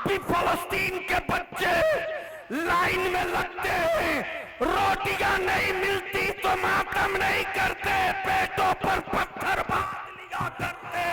भी फलस्तीन के बच्चे लाइन में लगते हैं, रोटियां नहीं मिलती तो मातम नहीं करते, पेटों पर पत्थर बांध लिया करते।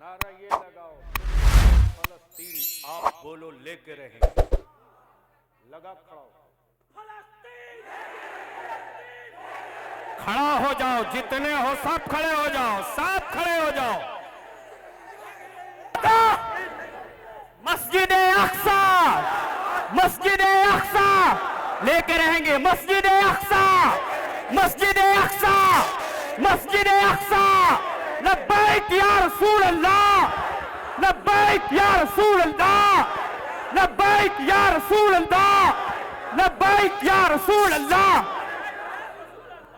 नारा ये लगाओ, फलस्तीन आप बोलो लेके रहे, लगा खड़ा हो, खड़ा हो जाओ, जितने हो सब खड़े हो जाओ, सब खड़े हो जाओ। मस्जिद अक्सा, मस्जिद अक्सा लेके रहेंगे, मस्जिद अक्सा, मस्जिद अक्सा, मस्जिद अक्सा। लब्बैक या रसूल अल्लाह, लब्बैक या रसूल अल्लाह, लब्बैक या रसूल अल्लाह, लब्बैक या रसूल अल्लाह।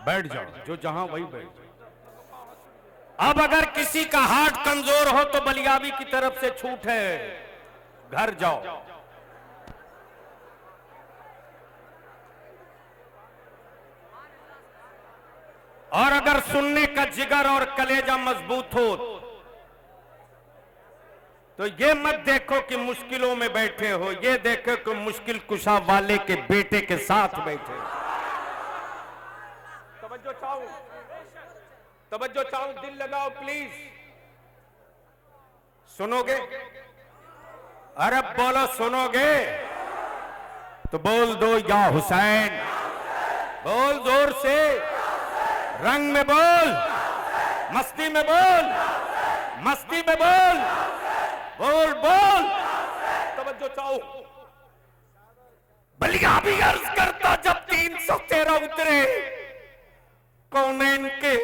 बैठ जाओ, जो जहां वही बैठ जाओ। अब अगर किसी का हार्ट कमजोर हो तो बलियाबी की तरफ से छूट है, घर जाओ। और अगर सुनने का जिगर और कलेजा मजबूत हो तो ये मत देखो कि मुश्किलों में बैठे हो, ये देखो कि मुश्किल कुशा वाले के बेटे के साथ बैठे। तवज्जो चाहूं, तवज्जो चाहूं, दिल लगाओ प्लीज। सुनोगे? अरे बोलो सुनोगे? तो बोल दो या हुसैन, बोल जोर से, रंग में बोल, मस्ती में बोल, मस्ती में बोल, बोल बोल। तवज्जो चाहो। बलिया भी अर्ज करता जब 313 उतरे, कौनैन के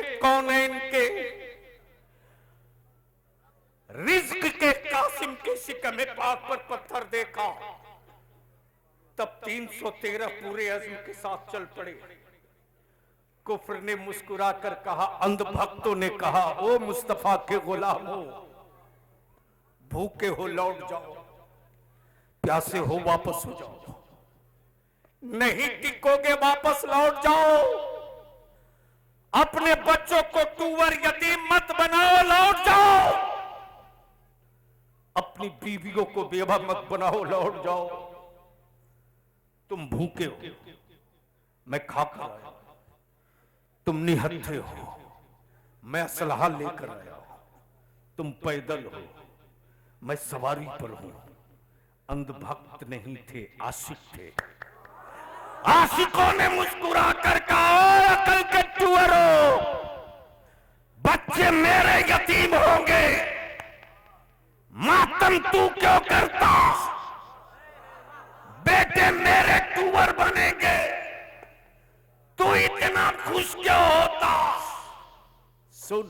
रिज्क के कासिम के शिकमे पाक पर पत्थर देखा, तब 313 पूरे अज़्म के साथ चल पड़े। कुफ्र ने मुस्कुराकर कहा, अंधभक्तों ने कहा, ओ मुस्तफा के गुलामों, भूखे हो लौट जाओ, प्यासे हो वापस हो जाओ, नहीं टिकोगे वापस लौट जाओ, अपने बच्चों को टूवर यतीम मत बनाओ, लौट जाओ, अपनी बीवियों को बेवा मत बनाओ, लौट जाओ। तुम भूखे हो, मैं खाकर आया, तुम निहत्थे हो, मैं असलहा लेकर आया हूं, तुम पैदल हो, मैं सवारी पर हूं। अंधभक्त नहीं थे, आशिक थे। आशिकों ने मुस्कुरा कर कहा, अकल के टूअरों, बच्चे मेरे यतीम होंगे, मातम तू क्यों करता, बेटे मेरे टूअर बनेंगे, तू इतना खुश क्यों होता। सुन,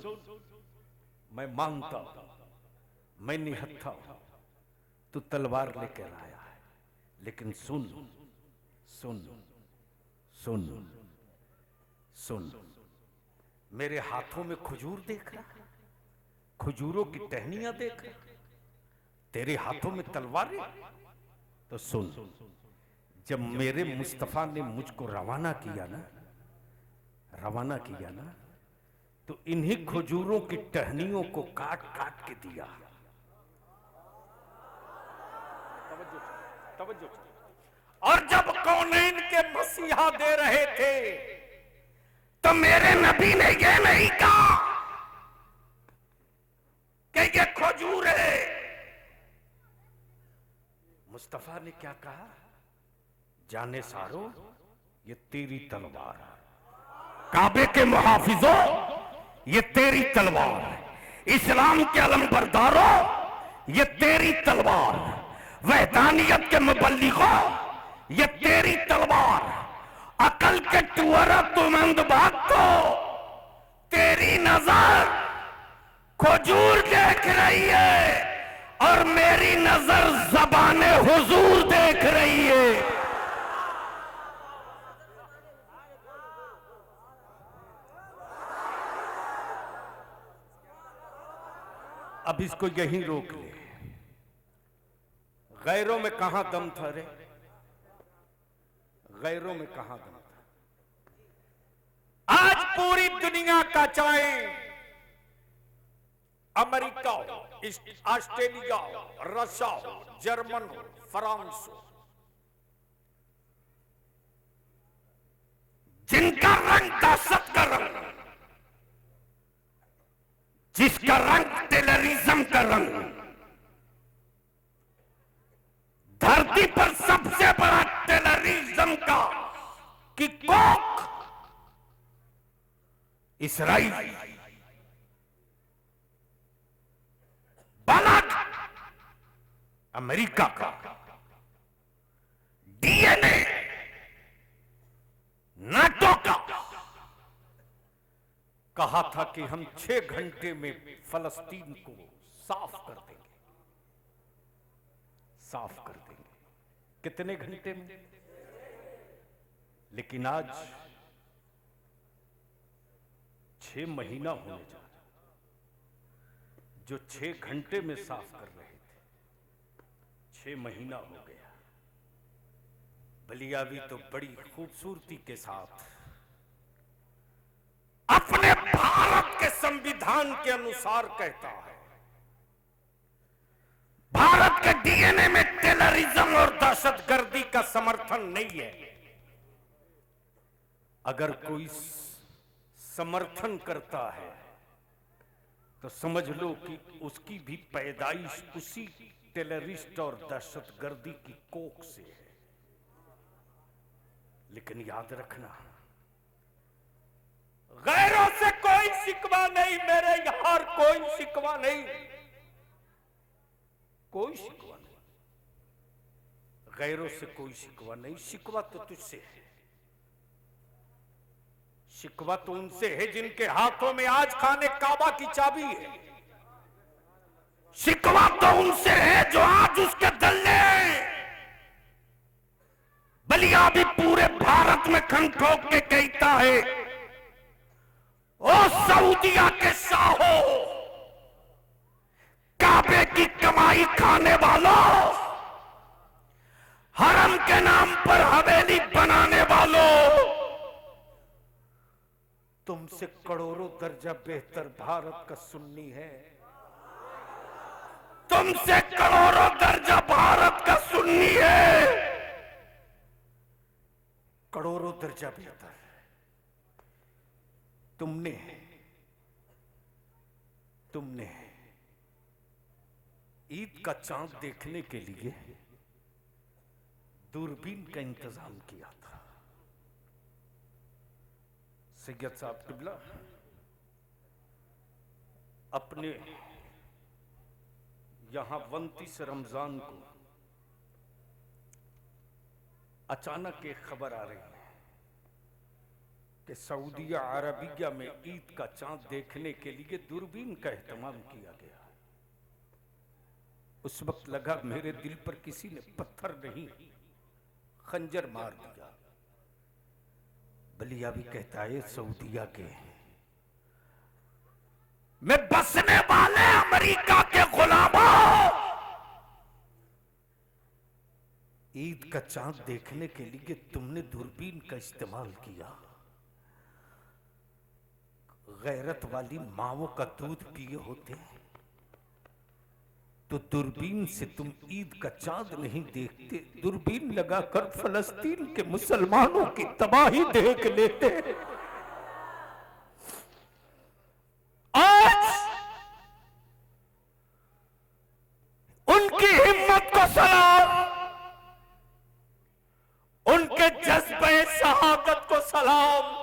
मैं मानता हूं, मैं निहत्था हूं, तू तलवार लेकर आया है, लेकिन सुन सुन सुन सुन, मेरे हाथों में खजूर देख रहा, खजूरों की टहनियां देख रहा, तेरे हाथों में तलवारें। तो सुन, जब मेरे मुस्तफा ने मुझको रवाना किया ना, तो इन्हीं खजूरों की टहनियों को काट काट के दिया। तवज्जो। और जब कौनैन के मसीहा दे रहे थे, तो मेरे नबी ने ये नहीं कहा कि ये खजूर है। मुस्तफा ने क्या कहा, जाने सारो, ये तेरी तलवार है, काबे के मुहाफिजों, ये तेरी तलवार है, इस्लाम के अलमबरदारों, ये तेरी तलवार, वहदानियत के मुबल्लिगों, ये तेरी तलवार, अकल के टुअरा तुम अंधभक्तो, तेरी नजर खजूर देख रही है और मेरी नजर ज़बाने हुजूर देख रही है। अब इसको यहीं रोक ले। गैरों में कहां दम था रे, गैरों में कहां दम था। आज पूरी दुनिया का, चाहे अमेरिका हो, ऑस्ट्रेलिया हो, रशिया हो, जर्मन हो, फ्रांस हो, जिनका रंग दहशत का रंग, जिसका रंग टेररिज्म का रंग, धरती पर सबसे बड़ा टेररिज्म का की कोख इसराइल, बालक अमेरिका का, डीएनए नाटो का। कहा था कि हम 6 घंटे में फलस्तीन को साफ कर देंगे, साफ कर देंगे। कितने घंटे में? लेकिन आज 6 महीना होने जा रहा। जो 6 घंटे में साफ कर रहे थे, 6 महीना हो गया। बलियावी तो बड़ी खूबसूरती के साथ अपने भारत के संविधान के अनुसार कहता है, भारत के डीएनए में टेररिज्म और दहशतगर्दी का समर्थन नहीं है। अगर कोई समर्थन करता है तो समझ लो कि उसकी भी पैदाइश उसी टेररिस्ट और दहशतगर्दी की कोख से है। लेकिन याद रखना, गैरों से कोई शिकवा नहीं, मेरे यार कोई शिकवा नहीं, कोई शिकवा नहीं, गैरों से कोई शिकवा नहीं। शिकवा तो तुझसे है, शिकवा तो उनसे है जिनके हाथों में आज खाने काबा की चाबी है। शिकवा तो उनसे है जो आज उसके दल्ले बलिया भी पूरे भारत में खन ठोक के कहता है, ओ सऊदिया के शाहो, काबे की कमाई खाने वालों, हरम के नाम पर हवेली बनाने वालों, तुमसे करोड़ों दर्जा बेहतर भारत का सुन्नी है, तुमसे करोड़ों दर्जा भारत का सुन्नी है, करोड़ों दर्जा बेहतर। तुमने ईद का चांद देखने के लिए दूरबीन का इंतजाम किया था। सैयद साहब किबला अपने यहां 29 रमजान को अचानक एक खबर आ रही है कि सऊदिया अरबिया में ईद का चांद देखने के लिए दूरबीन का एहतमाम किया गया। उस वक्त लगा मेरे दिल पर किसी ने पत्थर नहीं खंजर मार दिया। बलिया भी कहता है, सऊदिया के में बसने वाले अमेरिका के गुलामों, ईद का चांद देखने के लिए तुमने दूरबीन का इस्तेमाल किया। गैरत वाली माओं का दूध पिए होते तो दूरबीन से तुम ईद का चांद नहीं देखते, दूरबीन लगाकर फलस्तीन के मुसलमानों की तबाही देख लेते। आज उनकी हिम्मत को सलाम, उनके जज्बे शहादत को सलाम।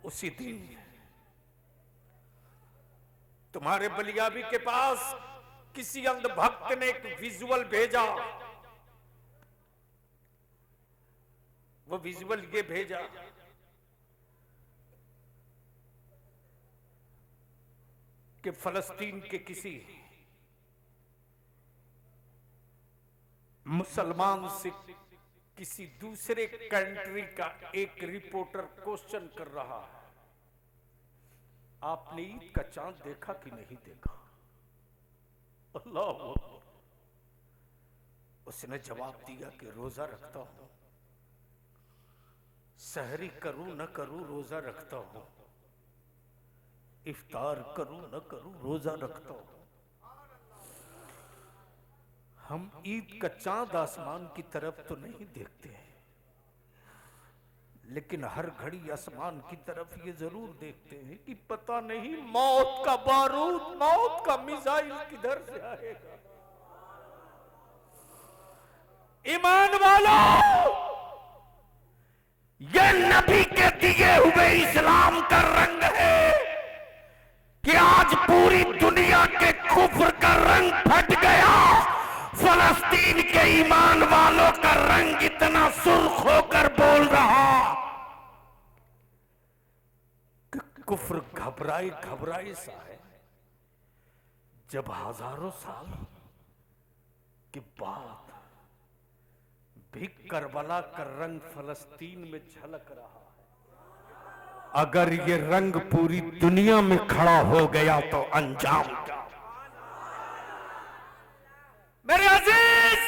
उसी दिन तुम्हारे बलियाबी के पास किसी अंधभक्त ने एक विजुअल भेजा। वो विजुअल ये भेजा कि फलस्तीन के किसी मुसलमान से किसी दूसरे कंट्री का एक रिपोर्टर क्वेश्चन कर रहा है आपने ईद का चांद देखा कि नहीं देखा? अल्लाह अकबर। उसने जवाब दिया कि रोजा रखता हूं, सहरी करूं न करूं रोजा रखता हूं, इफ्तार करूं न करूं रोजा रखता हूं। हम ईद का चांद आसमान की तरफ तो नहीं देखते हैं, लेकिन हर घड़ी आसमान की तरफ ये जरूर देखते हैं कि पता नहीं मौत का बारूद, मौत का मिसाइल किधर से आएगा। ईमान वालों, ये नबी के दिए हुए इस्लाम का रंग है कि आज पूरी दुनिया के कुफ्र का रंग फट गया। फलस्तीन के ईमान वालों का रंग इतना सुर्ख होकर बोल रहा कि कुफ्र घबराए घबराए सा है। जब हजारों साल के बाद भी करबला का रंग फलस्तीन में झलक रहा है, अगर ये रंग पूरी दुनिया में खड़ा हो गया तो अंजाम क्या? मेरे अजीज,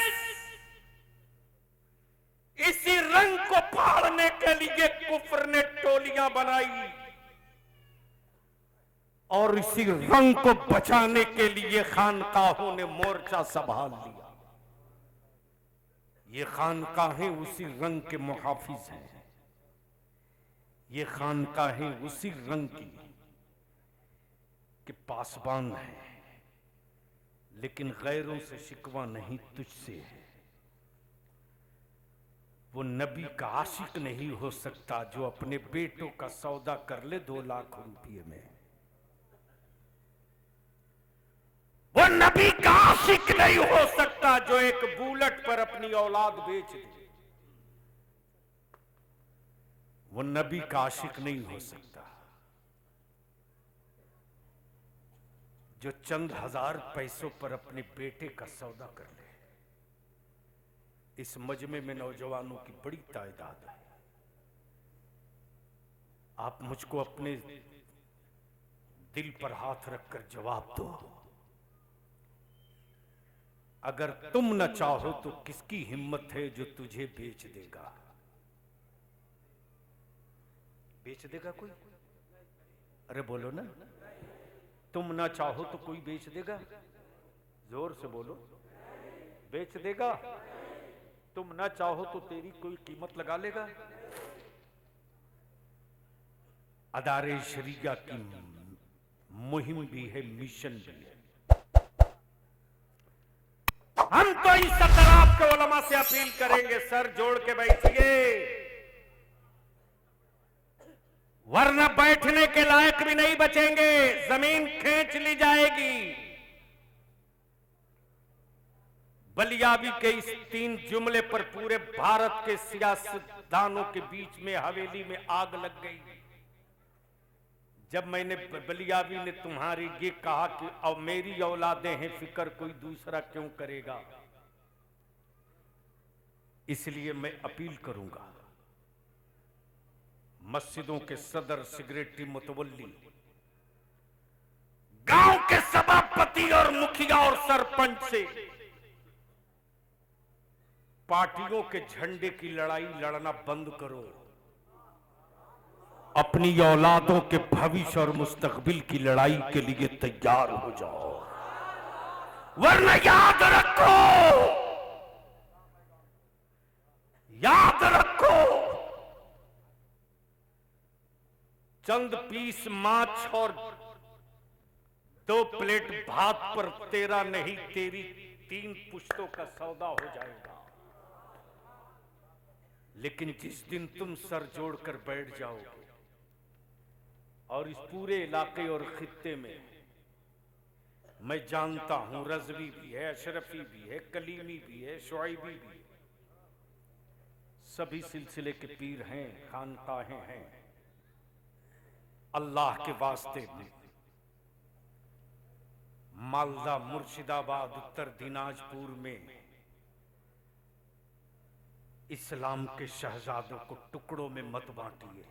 इसी रंग को फाड़ने के लिए कुफ्र ने टोलियां बनाई और इसी रंग को बचाने के लिए खानकाहों ने मोर्चा संभाल लिया। ये खानकाहें उसी रंग के मुहाफिज हैं, ये खानकाहें उसी रंग की के पासबान हैं, लेकिन गैरों से शिकवा नहीं, तुझसे है। वो नबी का आशिक नहीं हो सकता जो अपने बेटों का सौदा कर ले 2 लाख रुपये में। वो नबी का आशिक नहीं हो सकता जो एक बुलेट पर अपनी औलाद बेच दे। वो नबी का आशिक नहीं हो सकता जो चंद हजार पैसों पर अपने बेटे का सौदा कर ले। इस मजमे में नौजवानों की बड़ी तादाद है। आप मुझको अपने दिल पर हाथ रखकर जवाब दो, अगर तुम न चाहो तो किसकी हिम्मत है जो तुझे बेच देगा? बेच देगा कोई? अरे बोलो ना, तुम ना चाहो तो कोई बेच देगा? जोर से बोलो, बेच देगा? तुम ना चाहो तो तेरी कोई कीमत लगा लेगा? अदारे शरिया की मुहिम भी है, मिशन भी है। हम तो इस तरफ के उलमा से अपील करेंगे, सर जोड़ के बैठिए, वरना बैठने के लायक भी नहीं बचेंगे, जमीन खींच ली जाएगी। बलियाबी के इस 3 जुमले पर पूरे भारत के सियासतदानों के बीच में हवेली में आग लग गई जब मैंने बलियाबी ने तुम्हारी ये कहा कि अब मेरी औलादें हैं, फिक्र कोई दूसरा क्यों करेगा। इसलिए मैं अपील करूंगा, मस्जिदों के सदर, सिगरेटी मुतवल्ली, गांव के सभापति और मुखिया और सरपंच से पार्टियों के झंडे की लड़ाई लड़ना बंद करो। अपनी औलादों के भविष्य और मुस्तकबिल की लड़ाई के लिए तैयार हो जाओ, वरना याद रखो, याद रखो, चंद पीस मांस और 2 प्लेट भात पर तेरा नहीं तेरी 3 पुश्तों का सौदा हो जाएगा। लेकिन जिस दिन तुम सर जोड़कर बैठ जाओगे और इस पूरे इलाके और खित्ते में, मैं जानता हूं रजवी भी है, अशरफी भी है, कलीमी भी है, शुआइबी भी है, सभी सिलसिले के पीर हैं, खानकाहें हैं। अल्लाह के वास्ते में मालदा, मुर्शिदाबाद, उत्तर दिनाजपुर में इस्लाम के शहजादों को टुकड़ों में मत बांटिए,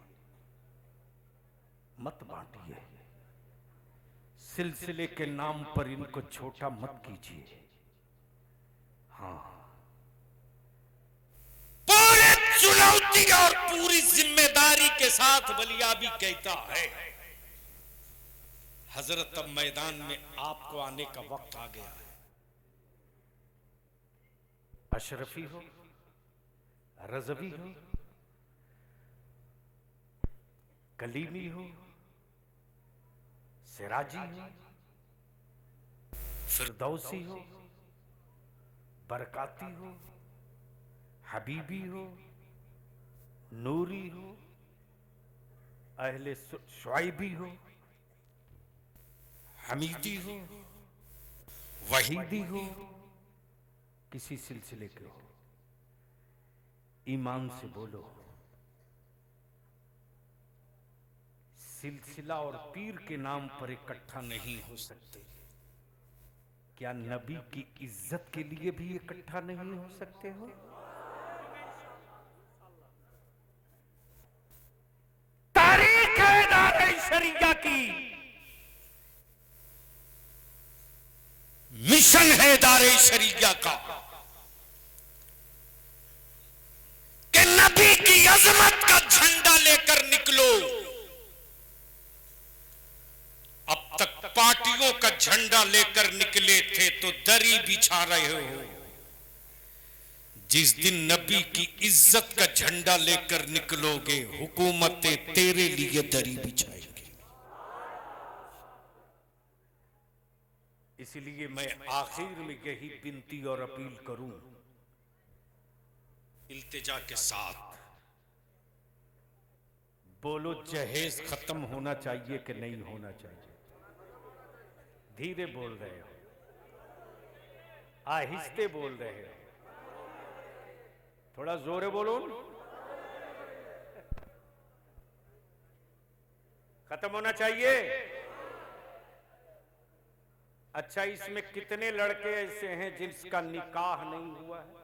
मत बांटिए। सिलसिले के नाम पर इनको छोटा मत कीजिए। हाँ, पूरी चुनौती और पूरी जिम्मेदारी के साथ वलियाबी कहता है, हजरत अब मैदान में आपको आने का वक्त आ गया है। अशरफी हो, रजवी हो, कलीमी हो, सिराजी हो, फिरदौसी हो, बरकाती हो, हबीबी हो, नूरी हो, अहले शुआइबी हो, हमीदी हो, वहीदी हो, किसी सिलसिले के हो, ईमान से बोलो। सिलसिला और पीर के नाम पर इकट्ठा नहीं हो सकते। क्या नबी की इज्जत के लिए भी इकट्ठा नहीं हो सकते हो? तारीख है दारे शरिया की, मिशन है दारे शरिया का कि नबी की अजमत का झंडा लेकर निकलो। अब तक पार्टियों का झंडा लेकर निकले थे तो दरी बिछा रहे हो। जिस दिन नबी की इज्जत का झंडा लेकर निकलोगे, हुकूमतें तेरे लिए दरी बिछाएंगी। इसलिए मैं आखिर में यही विनती और अपील करूं, इल्तिजा के साथ बोलो, जहेज खत्म होना चाहिए कि नहीं होना चाहिए? धीरे बोल रहे हो, आहिस्ते बोल रहे हो, थोड़ा जोरे बोलो। खत्म होना चाहिए। अच्छा, इसमें कितने लड़के ऐसे हैं जिसका निकाह नहीं हुआ है?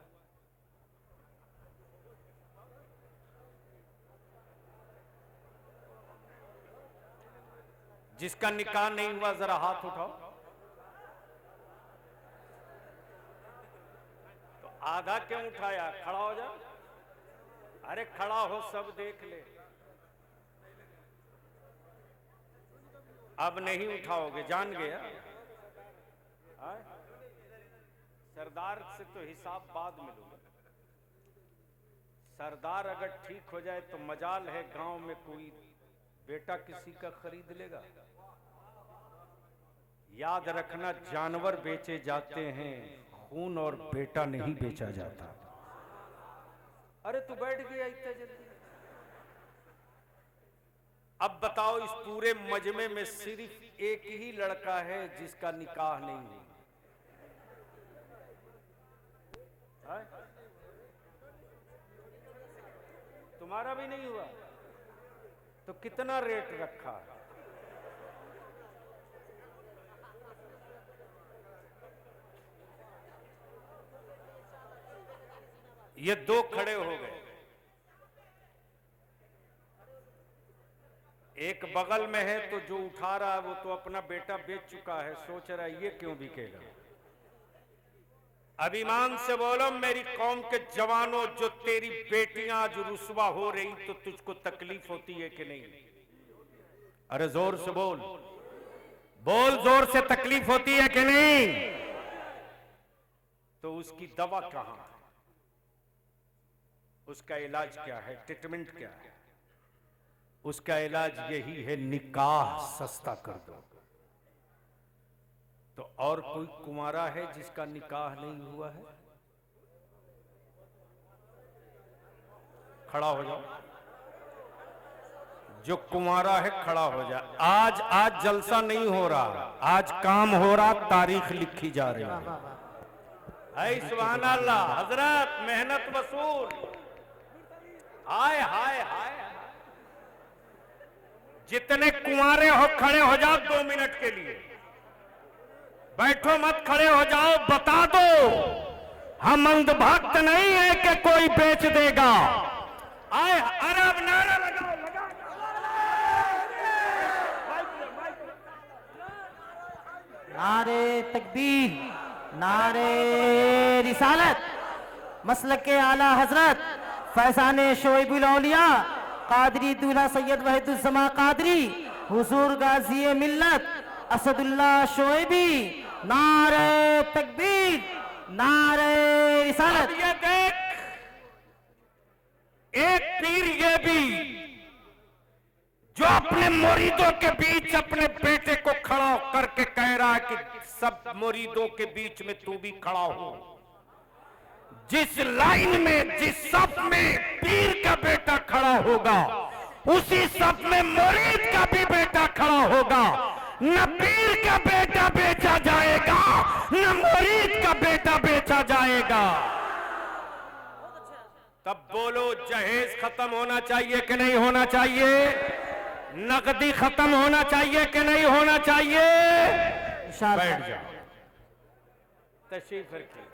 जिसका निकाह नहीं हुआ जरा हाथ उठाओ। तो आधा क्यों उठाया? खड़ा हो जा। अरे खड़ा हो, सब देख ले। अब नहीं उठाओगे, जान गया। सरदार से तो हिसाब बाद में लूंगा। सरदार अगर ठीक हो जाए तो मजाल है गांव में कोई बेटा किसी का खरीद लेगा। याद रखना, जानवर बेचे जाते हैं, खून और बेटा नहीं बेचा जाता। अरे तू बैठ गया इतना जल्दी। अब बताओ, इस पूरे मजमे में सिर्फ एक ही लड़का है जिसका निकाह नहीं हुआ। तुम्हारा भी नहीं हुआ तो कितना रेट रखा है? ये दो खड़े हो गए, एक बगल में है तो जो उठा रहा है वो तो अपना बेटा बेच चुका है, सोच रहा है ये क्यों बिकेगा। अब ईमान से बोलो मेरी कौम के जवानों, जो तेरी बेटियां आज रुसवा हो रही तो तुझको तकलीफ होती है कि नहीं? अरे जोर से बोल, बोल जोर से, तकलीफ होती है कि नहीं? तो उसकी दवा कहां है? उसका इलाज क्या है? ट्रीटमेंट क्या है? उसका इलाज यही है, निकाह सस्ता कर दो। तो और कोई कुंवारा है जिसका निकाह नहीं हुआ है? खड़ा हो जाओ, जो कुंवारा है खड़ा हो जा। आज जलसा नहीं हो रहा, आज काम हो रहा, तारीख लिखी जा रही है। सुभान अल्लाह। हजरत मेहनत वसूल। हाय हाय हाय। जितने कुंवारे हो खड़े हो जाओ 2 मिनट के लिए, बैठो मत, खड़े हो जाओ। बता दो, हम अंधभक्त नहीं है कि कोई बेच देगा। आए अरब नारा लगाओ, लगाओ। नारे तकबीर, नारे रिसालत, मसलक के आला हजरत फैजान शोएबुल औलिया कादरी दूल्हा सैयद वहीदुज्जमा कादरी हुजूर गाजी मिल्लत असदुल्ला शोएबी। नारे तकबीर, नारे रिसालत। अब ये देख, एक पीर ये भी जो अपने मुरीदों के बीच अपने बेटे को खड़ा करके कह रहा है कि सब मुरीदों के बीच में तू भी खड़ा हो। जिस लाइन में, जिस सफ में पीर का बेटा खड़ा होगा, उसी सफ में मुरीद का भी बेटा खड़ा होगा। न पीर का बेटा बेचा जाएगा, न मुरीद का बेटा बेचा जाएगा। तब बोलो, जहेज खत्म होना चाहिए कि नहीं होना चाहिए? नकदी खत्म होना चाहिए कि नहीं होना चाहिए? बैठ जाओ, तशरीफ रखिए।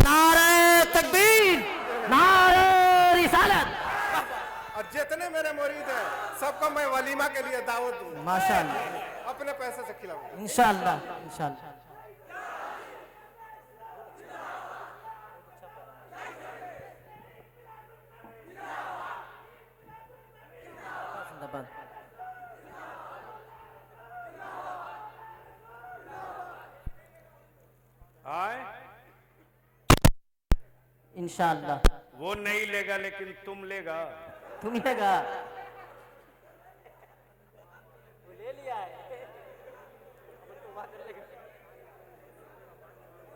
नारे तकबीर, नारे रिसालत। और जितने मेरे मुरीद हैं सबको मैं वलीमा के लिए दावत दूंगा, माशाअल्लाह, अपने पैसे से खिलाऊंगा। इंशाअल्लाह, इंशाअल्लाह। आए, इंशाअल्लाह। वो नहीं लेगा लेकिन तुम लेगा। तुम लेगा।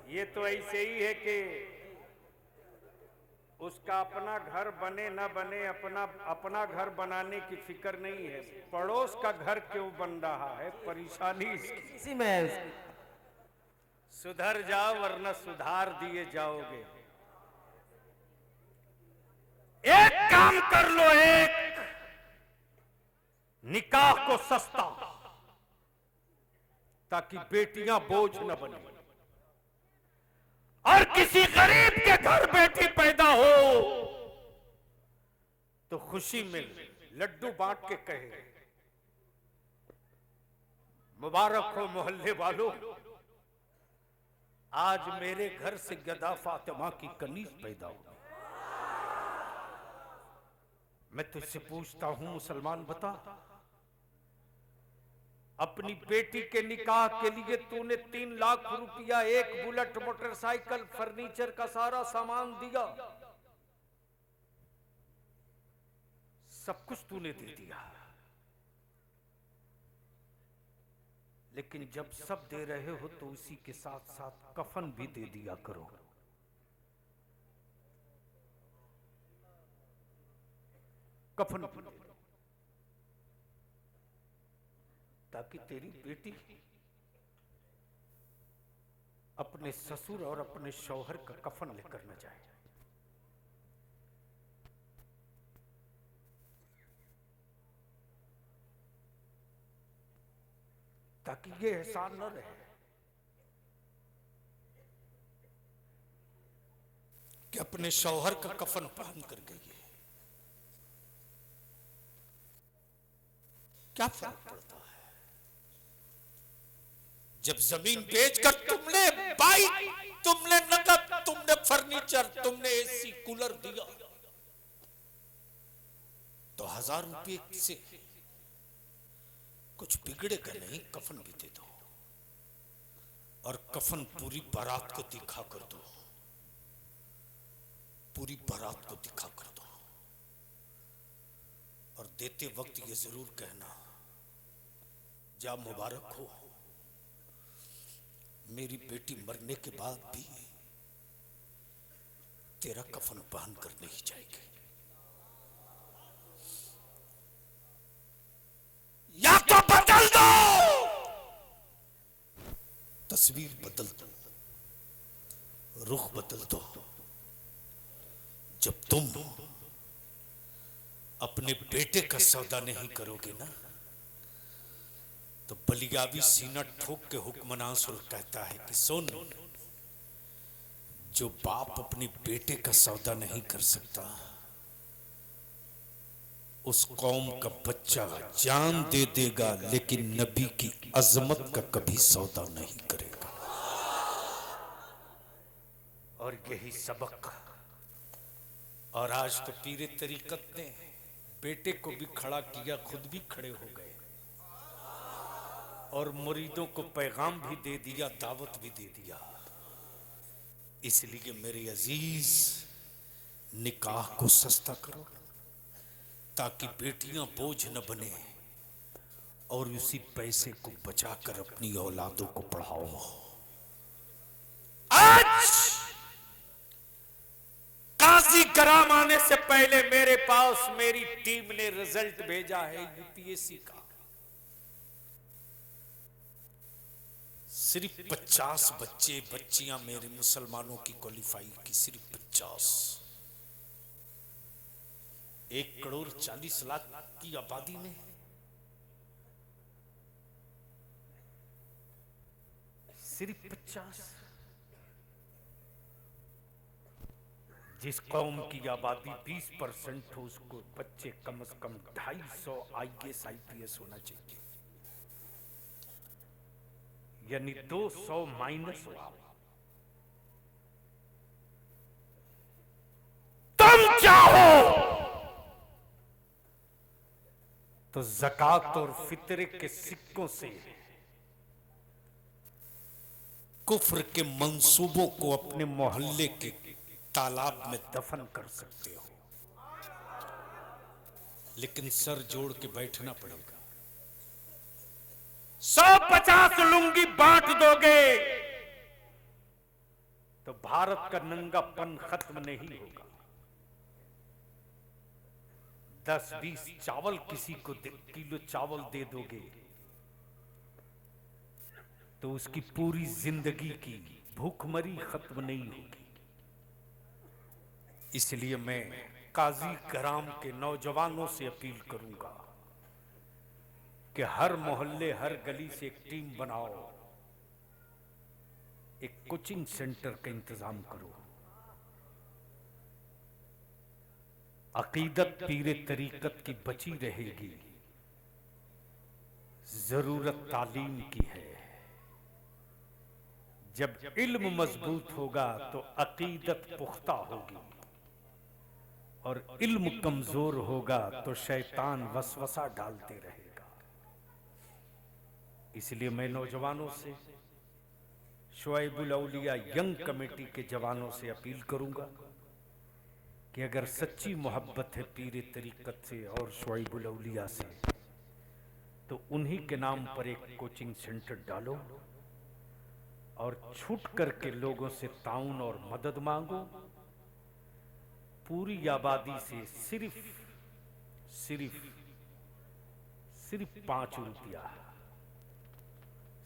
ये तो ऐसे ही है कि उसका अपना घर बने न बने, अपना घर बनाने की फिक्र नहीं है। पड़ोस का घर क्यों बन रहा है, परेशानी इसकी। इसी में है उसकी। सुधर जाओ वरना सुधार दिए जाओगे। एक काम कर लो, एक निकाह को सस्ता, ताकि बेटियां बोझ न बने। और किसी गरीब के घर बेटी पैदा हो तो खुशी में लड्डू बांट के कहे, मुबारक हो मोहल्ले वालों, आज मेरे घर से गदा फातिमा की कनीज पैदा हुई। मैं तुझसे पूछता हूं मुसलमान, बता, अपनी बेटी के निकाह के लिए तूने 3 लाख रुपया, एक बुलेट मोटरसाइकिल, फर्नीचर का सारा सामान दिया, सब कुछ तूने दे दिया। लेकिन जब सब दे रहे हो तो उसी के साथ साथ कफन भी दे दिया करो। कफन भी दे दो, ताकि तेरी बेटी अपने ससुर और अपने शौहर का कफन लेकर न जाए। ताकि ये एहसान न रहे कि अपने शौहर का कफन पहन कर गई है। क्या फर्क पड़ता है जब जमीन बेचकर तुमने बाइक, तुमने नकद, तुमने फर्नीचर, तुमने एसी कूलर दिया, तो 1000 रुपये से कुछ बिगड़ेगा नहीं। कफन भी दे दो और कफन पूरी बारात को दिखा कर दो, पूरी बारात को दिखा कर दो। और देते वक्त ये जरूर कहना, जा मुबारक हो, मेरी बेटी मरने के बाद भी तेरा कफन पहन कर नहीं जाएगी। या तो बदल दो, तस्वीर बदल दो, रुख बदल दो। जब तुम अपने बेटे का सौदा नहीं करोगे ना, तो बलियावी सीना ठोक के हुक्मनान सुर कहता है कि सुन, जो बाप अपने बेटे का सौदा नहीं कर सकता, उस कौम का बच्चा जान दे देगा लेकिन नबी की अजमत का कभी सौदा नहीं करेगा। और यही सबक, और आज तो पीरे तरीकत ने बेटे को भी खड़ा किया, खुद भी खड़े हो गए और मुरीदों को पैगाम भी दे दिया, दावत भी दे दिया। इसलिए मेरे अजीज, निकाह को सस्ता करो ताकि बेटियां बोझ न बने और उसी पैसे को बचाकर अपनी औलादों को पढ़ाओ। आज काजी कराम आने से पहले मेरे पास मेरी टीम ने रिजल्ट भेजा है यूपीएससी का। सिर्फ 50 बच्चे बच्चियां मेरे मुसलमानों की क्वालिफाई की, सिर्फ 50। 1,40,00,000 की आबादी में सिर्फ 50। जिस कौम की आबादी 20% हो, उसको बच्चे कम से कम 250 IAS IPS होना चाहिए, यानी 200 माइनस हो। तुम चाहो तो ज़कात और फित्रे के सिक्कों से कुफ्र के मंसूबों को अपने मोहल्ले के तालाब में दफन कर सकते हो, लेकिन सर जोड़ के बैठना पड़ेगा। 150 लुंगी बांट दोगे तो भारत का नंगापन खत्म नहीं होगा। 10-20 चावल किसी को किलो चावल दे दोगे तो उसकी पूरी जिंदगी की भूखमरी खत्म नहीं होगी। इसलिए मैं काजी कराम के नौजवानों से अपील करूंगा कि हर मोहल्ले, हर गली से एक टीम बनाओ, एक कोचिंग सेंटर का इंतजाम करो। अकीदत पीरे तरीकत की बची रहेगी, जरूरत तालीम की है। जब इल्म मजबूत होगा तो अकीदत पुख्ता होगी, और इल्म कमजोर होगा तो शैतान वसवसा डालते रहेगा। इसलिए मैं नौजवानों से, शुआइबुल औलिया यंग कमेटी के जवानों से अपील करूंगा कि अगर सच्ची मोहब्बत है पीरे तरीकत से और शुआइबुल औलिया से, तो उन्हीं के नाम पर एक कोचिंग सेंटर डालो और छूट करके लोगों से ताउन और मदद मांगो। पूरी आबादी से सिर्फ 5 रुपया,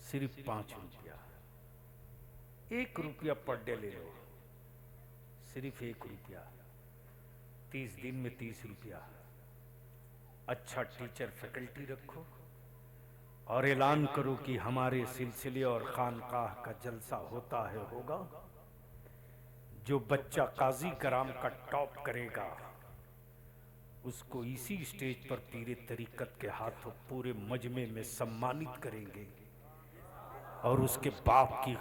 सिर्फ 5 रुपया, 1 रुपया पर डे ले लो, सिर्फ 1 रुपया, 30 दिन में 30 रुपया। अच्छा टीचर फैकल्टी रखो और ऐलान करो कि हमारे सिलसिले और खानकाह का जलसा होता है, होगा। जो बच्चा काजी कराम का टॉप करेगा उसको इसी स्टेज पर पीरे तरीकत के हाथों पूरे मजमे में सम्मानित करेंगे, और उसके बाप की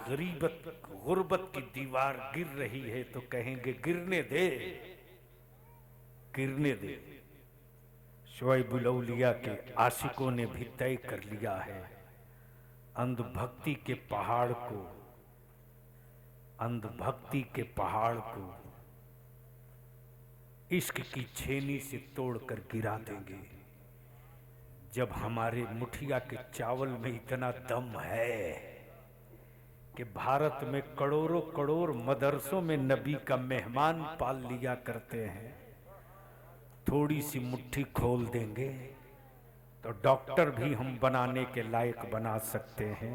गुर्बत की दीवार गिर रही है तो कहेंगे गिरने दे, गिरने दे। शुआइबुल औलिया के आशिकों ने भी तय कर लिया है, अंधभक्ति के पहाड़ को इश्क की छेनी से तोड़कर गिरा देंगे। जब हमारे मुठिया के चावल में इतना दम है कि भारत में करोड़ों करोड़ मदरसों में नबी का मेहमान पाल लिया करते हैं। थोड़ी सी मुट्ठी खोल देंगे तो डॉक्टर भी हम बनाने के लायक बना सकते हैं,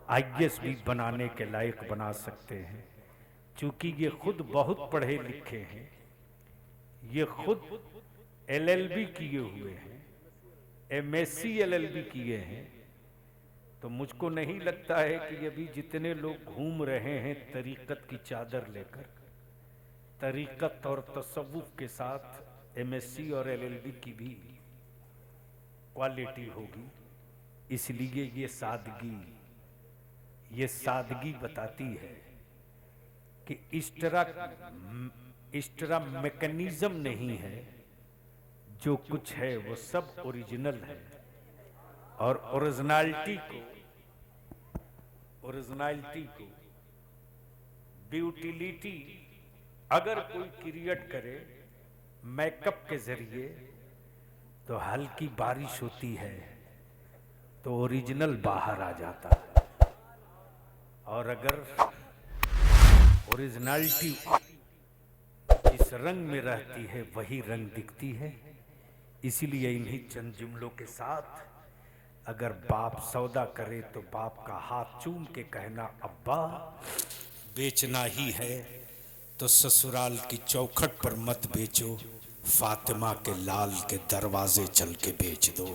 आईएएस भी बनाने के लायक बना सकते हैं। चूंकि ये खुद बहुत पढ़े लिखे हैं, ये खुद एलएलबी किए हुए हैं, एमएससी एलएलबी किए हैं, तो मुझको नहीं लगता है कि अभी जितने लोग घूम रहे हैं तरीकत की चादर लेकर, तरीकत और तसव्वुफ के साथ एमएससी और एलएलबी की भी क्वालिटी होगी। इसलिए ये सादगी बताती है कि इस तरह मैकेनिज्म नहीं है, जो कुछ है वो सब ओरिजिनल है। और ओरिजिनलिटी को ब्यूटिलिटी अगर कोई क्रिएट करे मेकअप के जरिए, तो हल्की बारिश होती है तो ओरिजिनल बाहर आ जाता है। और अगर ओरिजिनलिटी इस रंग में रहती है, वही रंग दिखती है। इसीलिए इन्हीं चंद जुमलों के साथ अगर बाप सौदा करे तो बाप का हाथ चूम के कहना, अब्बा बेचना ही है तो ससुराल की चौखट पर मत बेचो, फातिमा के लाल के दरवाजे चल के बेच दो।